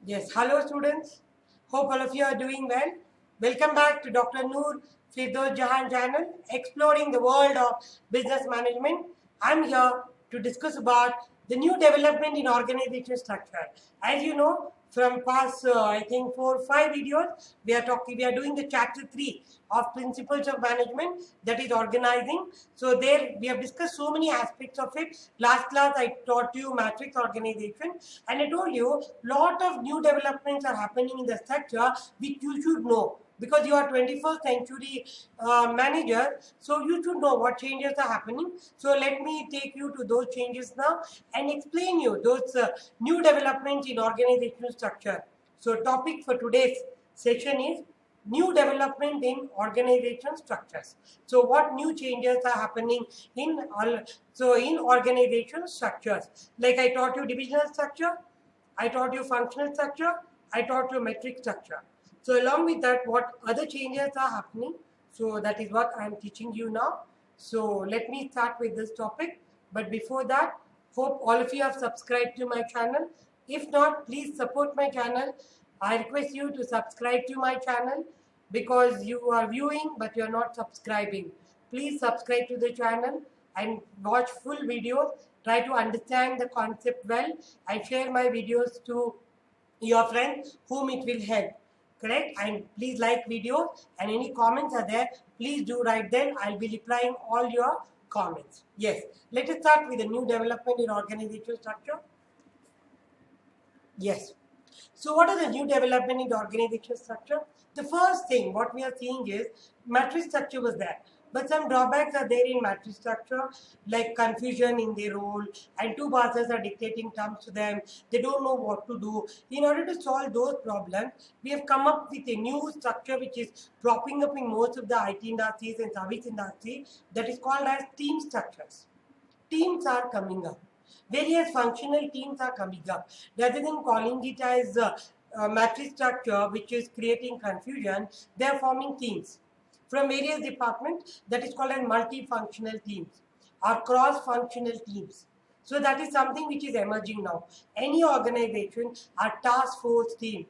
Yes, hello students. Hope all of you are doing well. Welcome back to Dr.Noor Firdaus Jahan channel, exploring the world of business management. I'm here to discuss about the new development in organization structure. As you know, from past I think 4 or 5 videos, we are doing the chapter 3 of principles of management, that is organizing. So there we have discussed so many aspects of it. Last class I taught you matrix organization, and I told you lot of new developments are happening in the structure which you should know, because you are 21st century manager, so you should know what changes are happening. So let me take you to those changes now and explain you those new developments in organizational structure. So topic for today's session is new development in organization structures. So what new changes are happening in in organization structures? Like I taught you divisional structure, I taught you functional structure, I taught you metric structure. So along with that, what other changes are happening? So that is what I am teaching you now. So let me start with this topic. But before that, hope all of you have subscribed to my channel. If not, please support my channel. I request you to subscribe to my channel, because you are viewing but you are not subscribing. Please subscribe to the channel and watch full videos. Try to understand the concept well and share my videos to your friends whom it will help. Correct? And please like videos, and any comments are there, please do write them. I'll be replying all your comments. Yes. Let us start with the new development in organizational structure. Yes. So what is the new development in the organizational structure? The first thing what we are seeing is matrix structure was there. But some drawbacks are there in matrix structure, like confusion in their role, and two bosses are dictating terms to them. They don't know what to do. In order to solve those problems, we have come up with a new structure which is propping up in most of the IT industries and service industry, that is called as team structures. Teams are coming up. Various functional teams are coming up. Rather than calling it as matrix structure, which is creating confusion, they are forming teams from various departments, that is called as multifunctional teams or cross-functional teams. So that is something which is emerging now. Any organization, a task force team.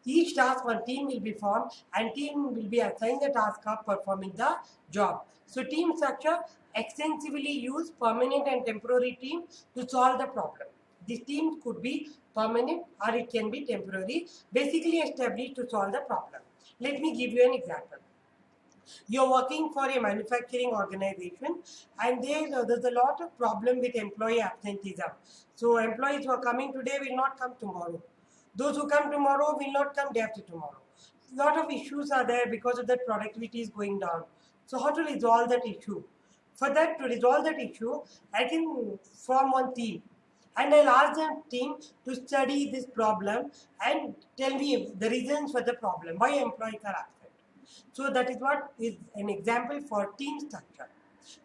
Each task, one team will be formed, and team will be assigned the task of performing the job. So team structure extensively use permanent and temporary team to solve the problem. This team could be permanent or it can be temporary, basically established to solve the problem. Let me give you an example. You're working for a manufacturing organization, and there's a lot of problem with employee absenteeism. So employees who are coming today will not come tomorrow. Those who come tomorrow will not come day after tomorrow. A lot of issues are there because of that productivity is going down. So how to resolve that issue? For that, to resolve that issue, I can form one team, and I'll ask the team to study this problem and tell me the reasons for the problem, why employees are absent. So that is what is an example for team structure.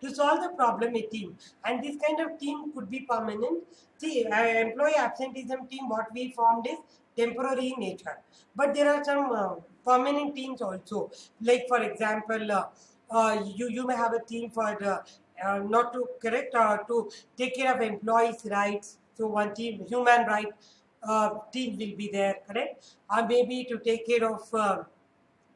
To solve the problem, a team, and this kind of team could be permanent. See, employee absenteeism team, what we formed is temporary in nature, but there are some permanent teams also. Like for example, you may have a team for not to correct to take care of employees' rights. So one team, human right team will be there, correct? Or maybe to take care of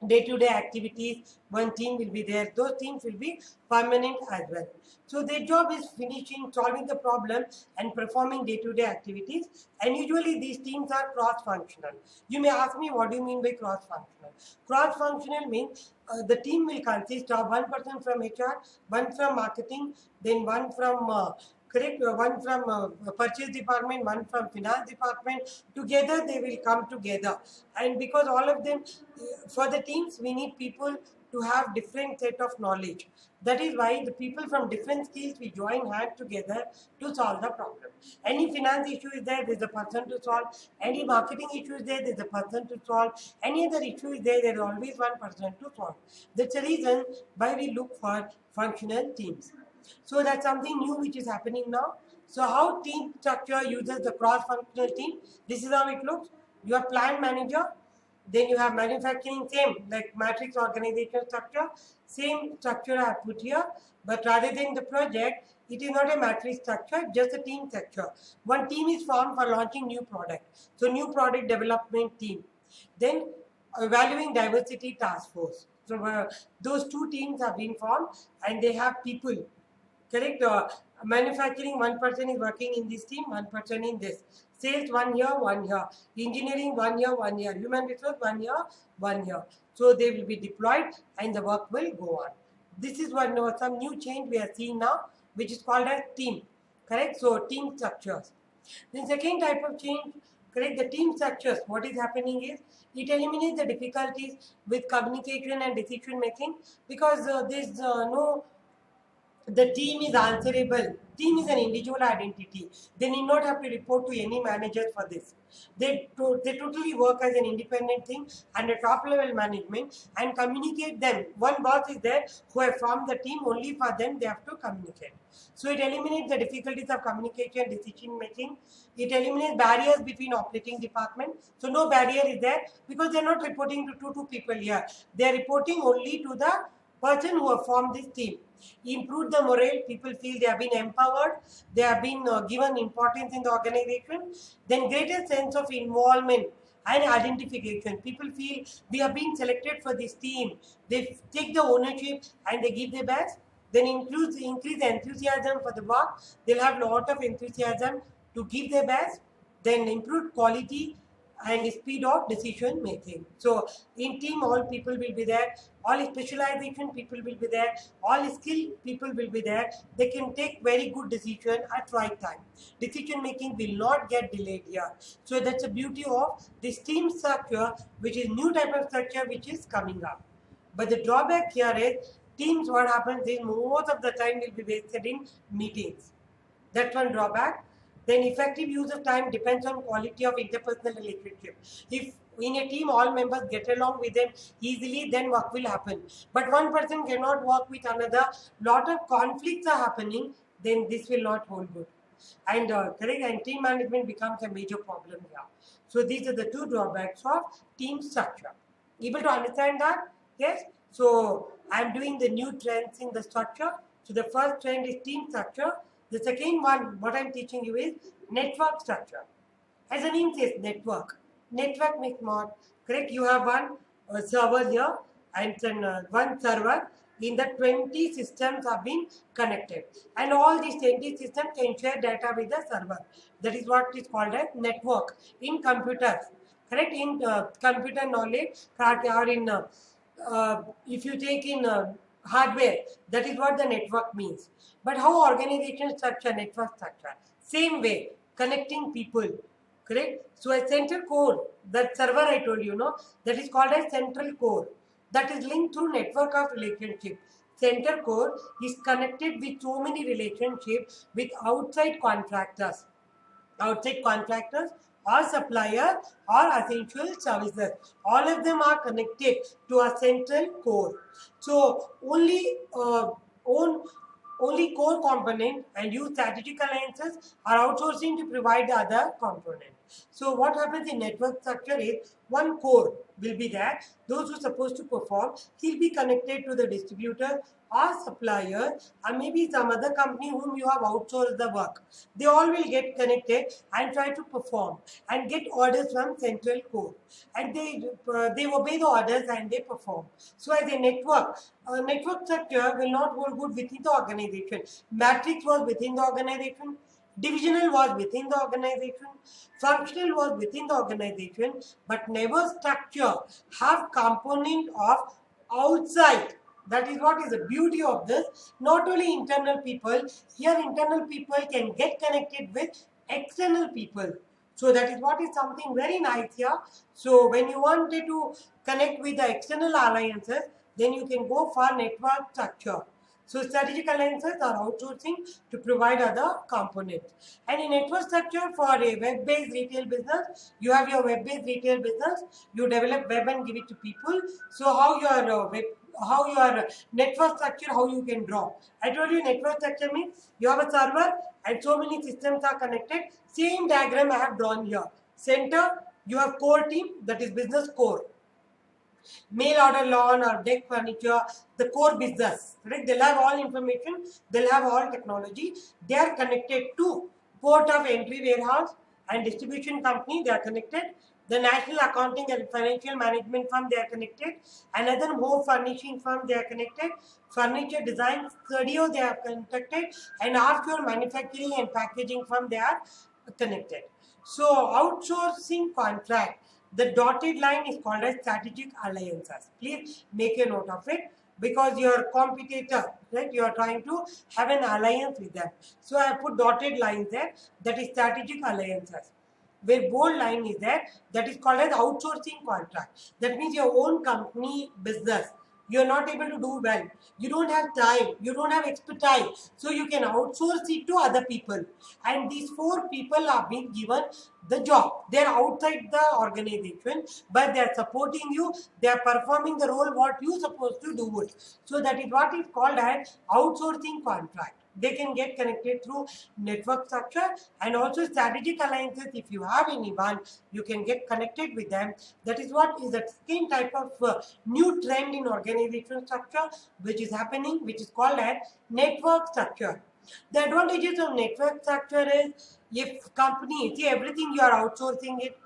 day-to-day activities, one team will be there. Those teams will be permanent as well. So their job is finishing, solving the problem and performing day-to-day activities. And usually these teams are cross-functional. You may ask me, what do you mean by cross-functional? Cross-functional means the team will consist of one person from HR, one from marketing, then one from correct, one from purchase department, one from finance department. Together they will come together, and because all of them, for the teams we need people to have different set of knowledge. That is why the people from different skills we join hands together to solve the problem. Any finance issue is there, there's a person to solve. Any marketing issue is there, there's a person to solve. Any other issue is there, there's always one person to solve. That's the reason why we look for functional teams. So that's something new which is happening now. So how team structure uses the cross-functional team? This is how it looks. Your plant manager Then you have manufacturing, same, like matrix organization structure, same structure I have put here, but rather than the project, it is not a matrix structure, just a team structure. One team is formed for launching new product. So new product development team. Then evaluating diversity task force. So those two teams have been formed and they have people. Correct? Manufacturing, one person is working in this team, one person in this. Sales, 1 year, 1 year. Engineering, 1 year, 1 year. Human resource, 1 year, 1 year. So they will be deployed and the work will go on. This is one some new change we are seeing now, which is called as team. Correct? So team structures. The second type of change, correct, the team structures, what is happening is it eliminates the difficulties with communication and decision making because there's no, the team is answerable. Team is an individual identity. They need not have to report to any managers for this. They totally work as an independent thing under top level management and communicate them. One boss is there who have formed the team, only for them they have to communicate. So it eliminates the difficulties of communication, decision making. It eliminates barriers between operating departments. So no barrier is there because they are not reporting to two people here. They are reporting only to the person who have formed this team. Improve the morale, people feel they have been empowered, they have been given importance in the organization, then greater sense of involvement and identification. People feel we have been selected for this team, they take the ownership and they give their best, then increase enthusiasm for the work, they'll have a lot of enthusiasm to give their best, then improve quality and speed of decision making. So in team, all people will be there, all specialization people will be there, all skilled people will be there. They can take very good decision at right time. Decision making will not get delayed here. So that's the beauty of this team structure, which is new type of structure which is coming up. But the drawback here is teams, what happens is most of the time will be wasted in meetings. That's one drawback. Then effective use of time depends on quality of interpersonal relationship. If in a team all members get along with them easily, then work will happen. But one person cannot work with another, lot of conflicts are happening, then this will not hold good. And correct, and team management becomes a major problem here. So these are the two drawbacks of team structure. Able to understand that? Yes. So I am doing the new trends in the structure. So the first trend is team structure. The second one, what I am teaching you is network structure. As the name says, network. Network makes more, correct? You have one server here and then one server. In the 20 systems have been connected. And all these 20 systems can share data with the server. That is what is called as network in computers. Correct? In computer knowledge or in, if you take in hardware, that is what the network means. But how organization structure, network structure? Same way, connecting people, correct? So a central core, that server I told you, no, that is called as central core. That is linked through network of relationship. Center core is connected with so many relationships with outside contractors. Outside contractors or supplier or essential services. All of them are connected to a central core. So only core component and use strategic alliances are outsourcing to provide the other component. So what happens in network structure is one core will be there. Those who are supposed to perform, he'll be connected to the distributor or supplier or maybe some other company whom you have outsourced the work. They all will get connected and try to perform and get orders from central core. And they obey the orders and they perform. So as a network structure will not hold good within the organization. Matrix was within the organization. Divisional was within the organization, functional was within the organization, but never structure have component of outside. That is what is the beauty of this. Not only internal people, here internal people can get connected with external people. So that is what is something very nice here. So when you wanted to connect with the external alliances, then you can go for network structure. So strategic alliances are outsourcing to provide other components. And in network structure for a web-based retail business, you have your web-based retail business, you develop web and give it to people. So how your network structure, how you can draw. I told you network structure means you have a server and so many systems are connected. Same diagram I have drawn here. Center, you have core team, that is business core. mail order lawn or deck furniture, the core business, correct? They'll have all information, they'll have all technology. They are connected to port of entry warehouse and distribution company, they are connected. The national accounting and financial management firm, they are connected. Another home furnishing firm, they are connected. Furniture design studio, they are connected. And offshore manufacturing and packaging firm, they are connected. So outsourcing contract, the dotted line is called as strategic alliances. Please make a note of it, because your competitor, right, you are trying to have an alliance with them. So I put dotted lines there, that is strategic alliances. Where bold line is there, that is called as outsourcing contract. That means your own company business, you are not able to do well, you don't have time, you don't have expertise, so you can outsource it to other people, and these four people are being given the job. They are outside the organization, but they are supporting you, they are performing the role what you supposed to do it. So that is what is called as outsourcing contract. They can get connected through network structure, and also strategic alliances. If you have anyone, you can get connected with them. That is what is the same type of new trend in organization structure which is happening, which is called as network structure. The advantages of network structure is, if company, see, everything you are outsourcing it,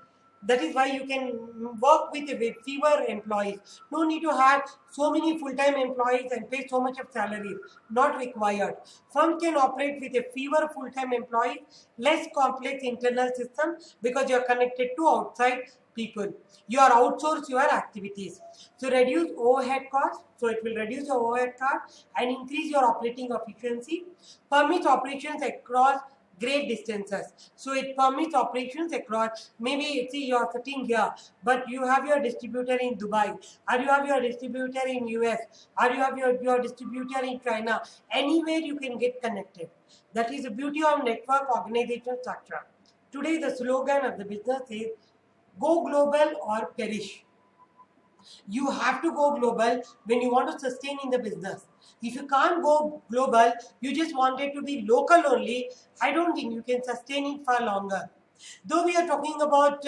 that is why you can work with fewer employees. No need to have so many full-time employees and pay so much of salary. Not required. Firm can operate with a fewer full-time employees, less complex internal system, because you are connected to outside people. You are outsource your activities. So reduce overhead costs. So it will reduce your overhead cost and increase your operating efficiency. Permits operations across great distances. So it permits operations across, maybe see you are sitting here, but you have your distributor in Dubai, or you have your distributor in US, or you have your distributor in China. Anywhere you can get connected. That is the beauty of network organization structure. Today the slogan of the business is go global or perish. You have to go global when you want to sustain in the business. If you can't go global, you just want it to be local only, I don't think you can sustain it for longer. Though we are talking about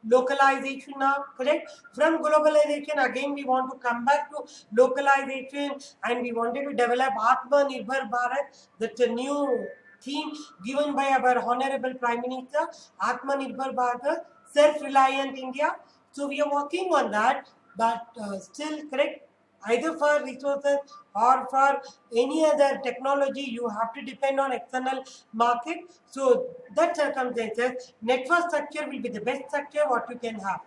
localization now, correct? From globalization, again we want to come back to localization, and we wanted to develop Atmanirbhar Bharat. That's a new theme given by our Honorable Prime Minister, Atmanirbhar Bharat, self-reliant India. So we are working on that, but still, correct, either for resources or for any other technology, you have to depend on external market. So that circumstances, network structure will be the best structure what you can have.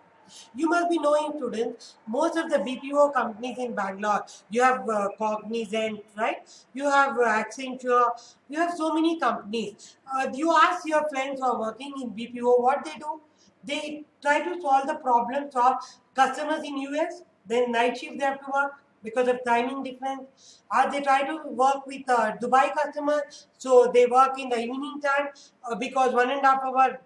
You must be knowing, students, most of the BPO companies in Bangalore, you have Cognizant, right? You have Accenture, you have so many companies. You ask your friends who are working in BPO what they do. They try to solve the problems of customers in US, then night shift they have to work because of timing difference. Or they try to work with Dubai customers, so they work in the evening time because 1.5 hour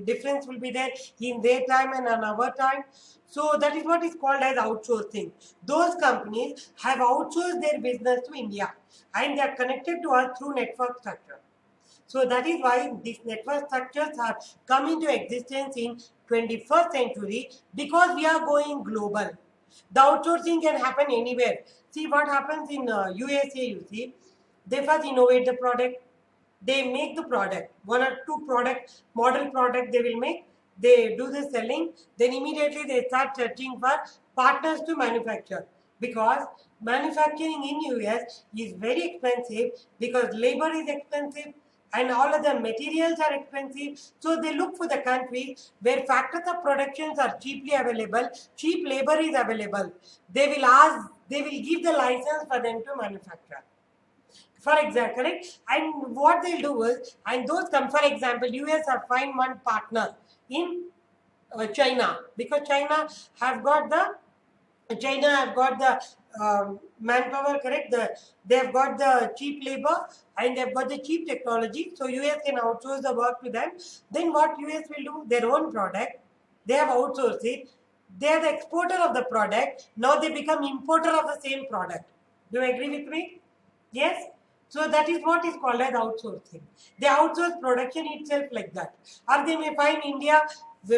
difference will be there in their time and on our time. So that is what is called as outsourcing. Those companies have outsourced their business to India, and they are connected to us through network structure. So that is why these network structures have come into existence in 21st century, because we are going global. The outsourcing can happen anywhere. See what happens in USA, you see. They first innovate the product. They make the product. One or two product, model product they will make. They do the selling. Then immediately they start searching for partners to manufacture. Because manufacturing in US is very expensive, because labor is expensive and all other materials are expensive. So they look for the countries where factors of productions are cheaply available, cheap labor is available. They will give the license for them to manufacture. For example, correct? And what they'll do is, and those come, for example, US have find one partner in China, because China have got the manpower, correct? They have got the cheap labor and they have got the cheap technology. So US can outsource the work to them. Then what US will do? Their own product, they have outsourced it. They are the exporter of the product. Now they become importer of the same product. Do you agree with me? Yes? So that is what is called as outsourcing. They outsource production itself like that. Or they may find India We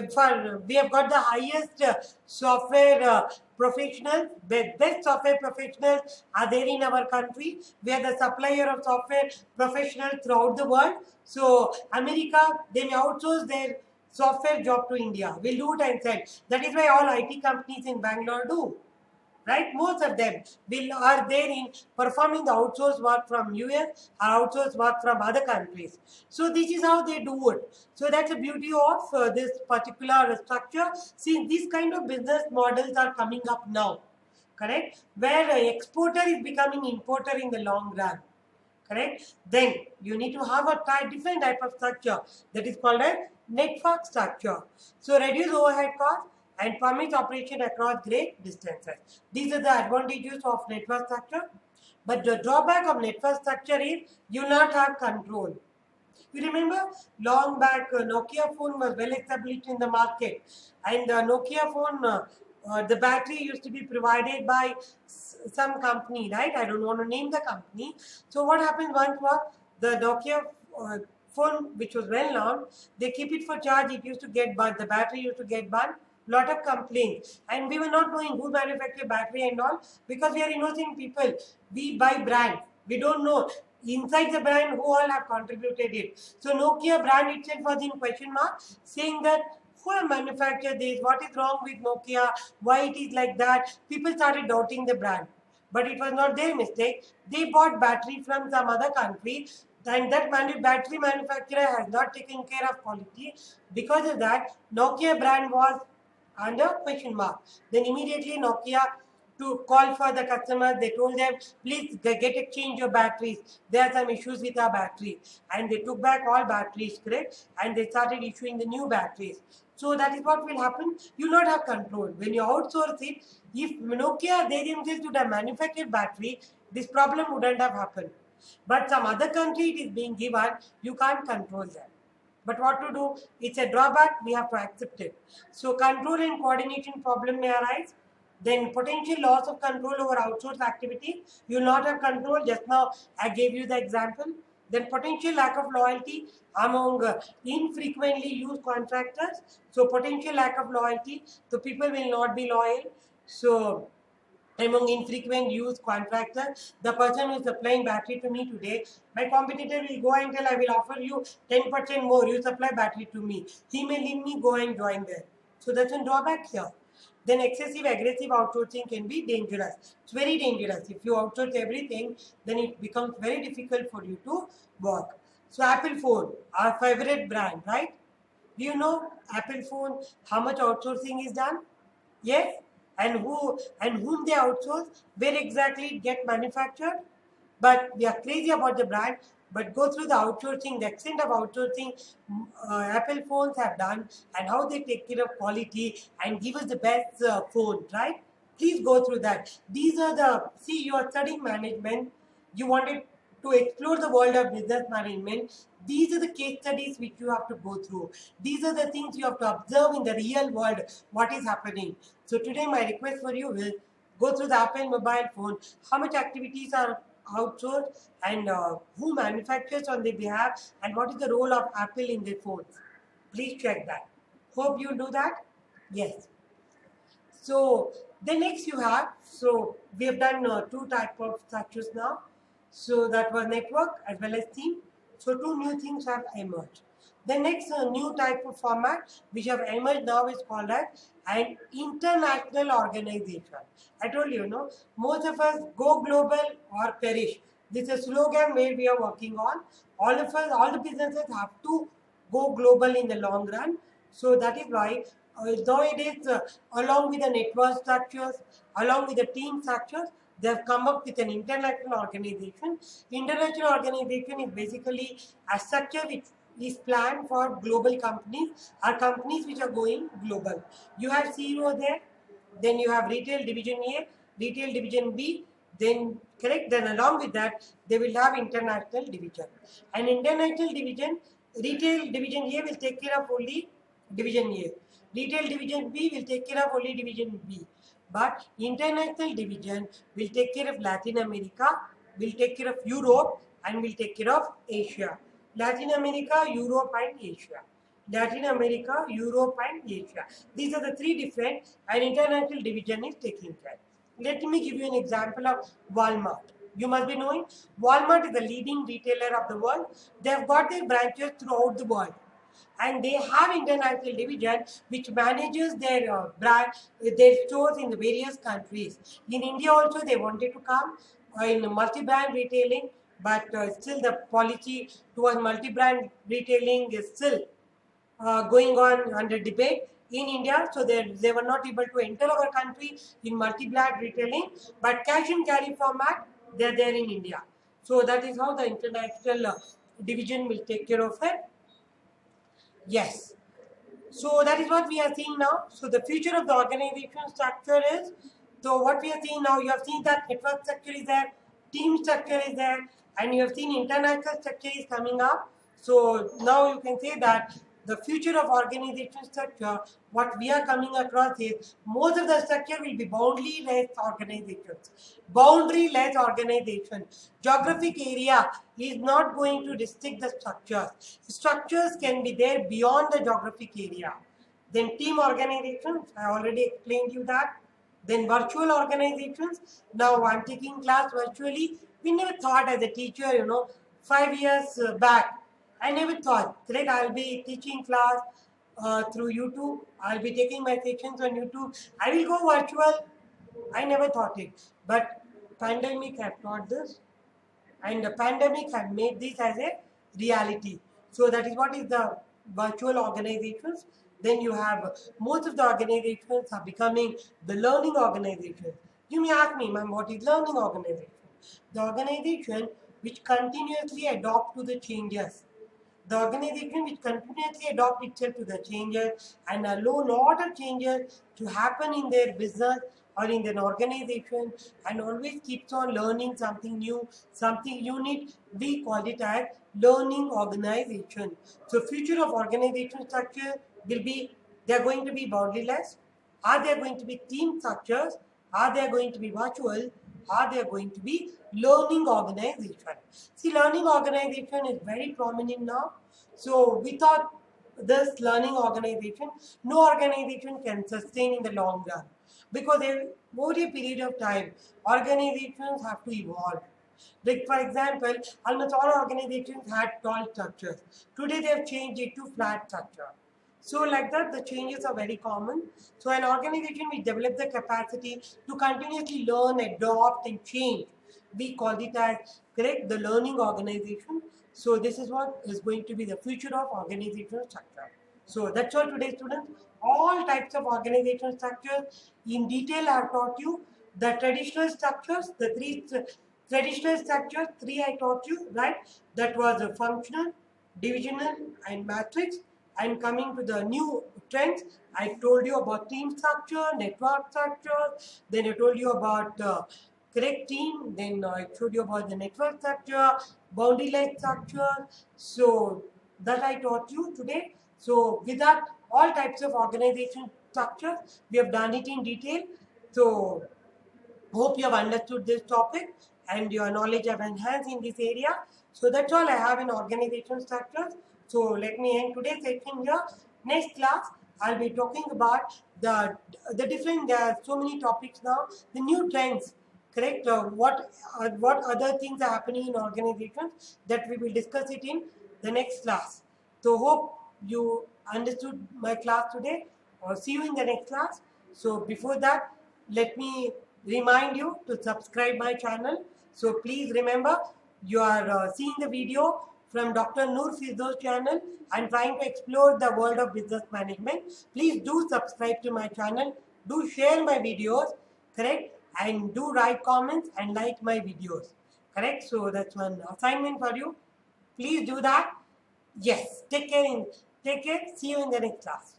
have got the highest software professionals, the best software professionals are there in our country. We are the supplier of software professionals throughout the world. So America, they may outsource their software job to India. We'll do it and sell. That is why all IT companies in Bangalore do. Right, most of them are there in performing the outsourced work from US or outsourced work from other countries. So this is how they do it. So that's the beauty of this particular structure. See, these kind of business models are coming up now, correct, where exporter is becoming importer in the long run, correct. Then you need to have a different type of structure that is called a network structure. So reduce overhead cost and permit operation across great distances. These are the advantages of network structure. But the drawback of network structure is you not have control. You remember long back Nokia phone was well established in the market, and the Nokia phone, the battery used to be provided by some company, right? I don't want to name the company. So what happened once was the Nokia phone, which was well known, they keep it for charge. It used to get burned. The battery used to get burned. Lot of complaints, and we were not knowing who manufactured battery and all, because we are innocent people. We buy brand. We don't know inside the brand who all have contributed it. So Nokia brand itself was in question mark, saying that who have manufactured this, what is wrong with Nokia, why it is like that. People started doubting the brand. But it was not their mistake. They bought battery from some other country, and that battery manufacturer has not taken care of quality. Because of that, Nokia brand was under question mark. Then immediately Nokia to call for the customer, they told them, please get exchange your batteries. There are some issues with our battery. And they took back all batteries, correct? And they started issuing the new batteries. So that is what will happen. You not have control. When you outsource it, if Nokia, they themselves would have manufactured battery, this problem wouldn't have happened. But some other country it is being given, you can't control that. But what to do? It's a drawback, we have to accept it. So control and coordination problem may arise. Then potential loss of control over outsourced activity. You will not have control. Just now I gave you the example. Then potential lack of loyalty among infrequently used contractors. So potential lack of loyalty. So people will not be loyal. So among infrequent use contractor, the person who is supplying battery to me today, my competitor will go and tell, I will offer you 10% more, you supply battery to me. He may leave me, go and join there. So that's a drawback here. Then excessive aggressive outsourcing can be dangerous. It's very dangerous. If you outsource everything, then it becomes very difficult for you to work. So Apple phone, our favorite brand, right? Do you know Apple phone, how much outsourcing is done? Yes? And whom they outsource, where exactly it get manufactured. But we are crazy about the brand. But go through the outsourcing, the extent of outsourcing Apple phones have done, and how they take care of quality and give us the best phone, right? Please go through that. These are the, see, you are studying management, you wanted to explore the world of business management. These are the case studies which you have to go through. These are the things you have to observe in the real world, what is happening. So today my request for you is go through the Apple mobile phone, how much activities are outsourced, and who manufactures on their behalf, and what is the role of Apple in their phones. Please check that. Hope you do that. Yes. So the next you have, so we have done two type of structures now. So that was network as well as team. So two new things have emerged. The next new type of format which have emerged now is called as an international organization. I told you, no, most of us go global or perish. This is a slogan where we are working on. All of us, all the businesses have to go global in the long run. So that is why nowadays, along with the network structures, along with the team structures, they have come up with an international organization. International organization is basically a structure which is planned for global companies or companies which are going global. You have CEO there, then you have retail division A, retail division B, then correct, then along with that they will have international division. And international division, retail division A will take care of only division A. Retail division B will take care of only division B. But international division will take care of Latin America, will take care of Europe, and will take care of Asia. Latin America, Europe, and Asia. Latin America, Europe and Asia. These are the three different and international division is taking care. Let me give you an example of Walmart. You must be knowing Walmart is the leading retailer of the world. They have got their branches throughout the world. And they have international division which manages their their stores in the various countries. In India also they wanted to come in multi-brand retailing, but still the policy towards multi-brand retailing is still going on under debate in India, so they were not able to enter our country in multi-brand retailing, but cash and carry format, they are there in India. So that is how the international division will take care of it. Yes. So that is what we are seeing now. So the future of the organization structure is, so what we are seeing now, you have seen that network structure is there, team structure is there, and you have seen international structure is coming up. So now you can say that the future of organization structure, what we are coming across is most of the structure will be boundary-less organizations. Boundary-less organization. Geographic area is not going to restrict the structures. Structures can be there beyond the geographic area. Then team organizations, I already explained you that. Then virtual organizations. Now I'm taking class virtually. We never thought as a teacher, 5 years back, I never thought, correct, I'll be teaching class through YouTube. I'll be taking my sessions on YouTube. I will go virtual. I never thought it. But pandemic have taught this. And the pandemic have made this as a reality. So that is what is the virtual organizations. Then you have most of the organizations are becoming the learning organizations. You may ask me, ma'am, what is learning organization? The organization which continuously adopt to the changes. The organization which continuously adopt itself to the changes and allow lot of changes to happen in their business or in their organization and always keeps on learning something new, something unique. We call it as learning organization. So future of organization structure will be, they are going to be boundaryless. Are they going to be team structures? Are they going to be virtual? Are they going to be learning organization? See, learning organization is very prominent now. So we thought this learning organization, no organization can sustain in the long run, because over a period of time, organizations have to evolve. Like for example, almost all organizations had tall structures. Today they have changed it to flat structure. So like that, the changes are very common. So an organization will develop the capacity to continuously learn, adopt and change. We call it as, correct, the learning organization. So this is what is going to be the future of organizational structure. So that's all today, students. All types of organizational structures in detail I have taught you. The traditional structures, the three traditional structures, three I taught you, right? That was a functional, divisional and matrix. And coming to the new trends, I told you about team structure, network structure, then I told you about correct team, then I showed you about the network structure, boundary-less structure. So that I taught you today. So with that, all types of organization structures, we have done it in detail. So hope you have understood this topic and your knowledge have enhanced in this area. So that's all I have in organization structures. So let me end today's session here. Next class, I'll be talking about the different, there are so many topics now, the new trends, correct? What other things are happening in organizations, that we will discuss it in the next class. So hope you understood my class today, or see you in the next class. So before that, let me remind you to subscribe my channel. So please remember, you are seeing the video from Dr.Noor channel and trying to explore the world of business management. Please do subscribe to my channel, do share my videos, correct, and do write comments and like my videos, correct. So that's one assignment for you. Please do that. Yes, take care. See you in the next class.